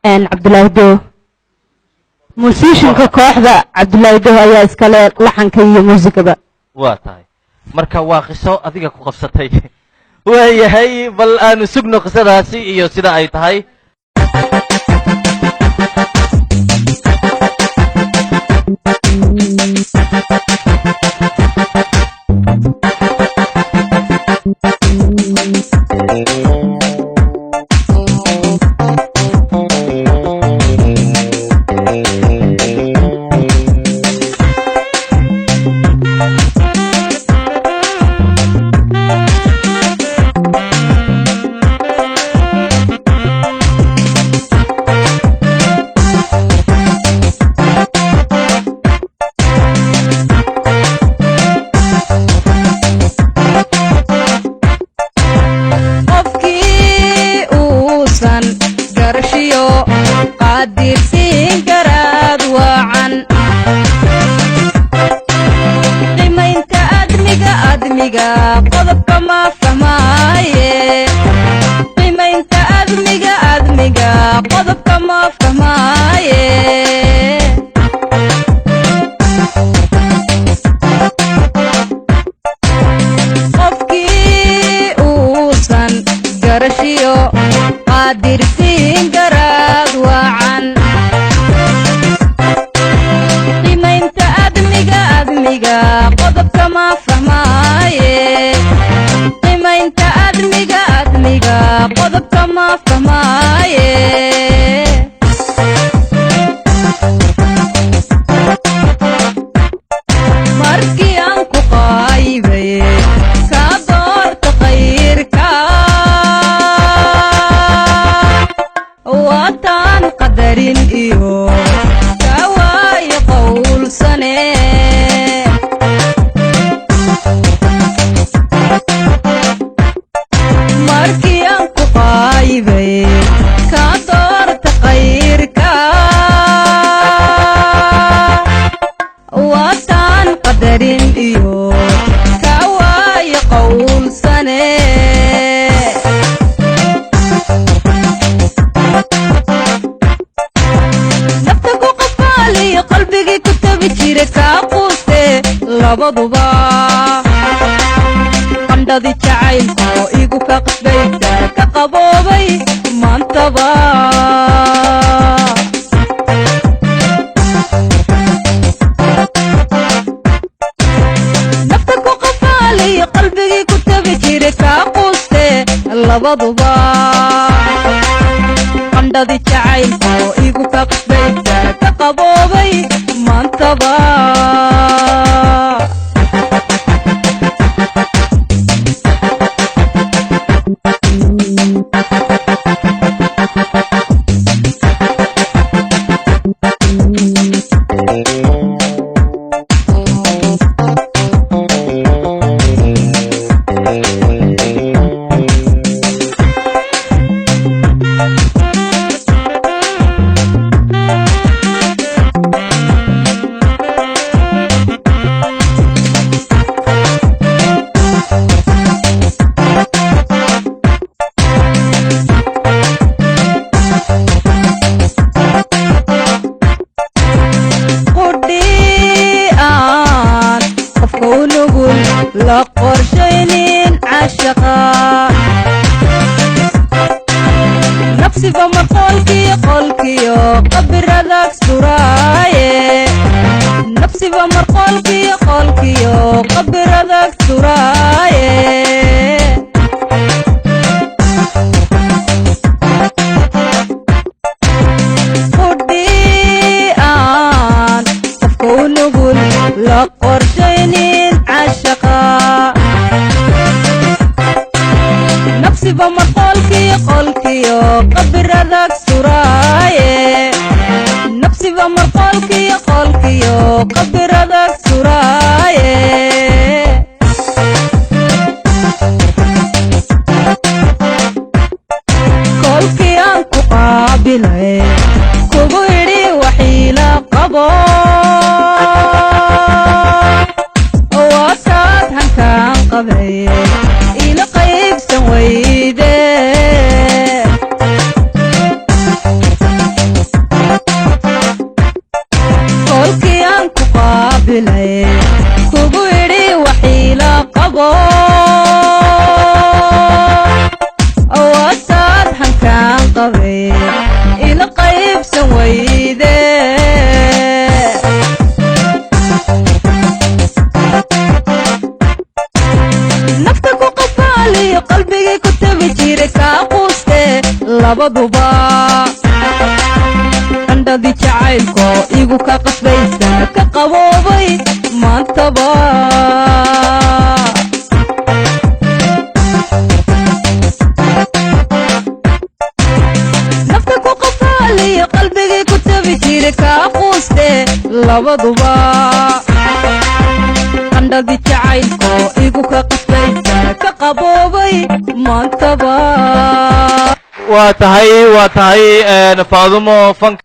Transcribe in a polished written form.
cabdullaahi doo musicianka kooxda cabdullaahi doo ayaa iskale laxanka iyo muusikada waa tahay marka waa qiso adiga ku qabsatay waayahay bal aanu sugno qisadaasi iyo sida ay tahay quusan weyde nafta ku qafaaliyo qalbigii ku tabi jira kaa quuste labaduba qandhadii jacaylko igu ka qasbaysana ka qaboobay maantaba nafta ku qafaaliyo qalbigii ku tabi jira kaa quuste labaduba qandhadii jacaylko igu ka qasbaysana ka qaboobay maantaba waa tahay Faaduma Fanka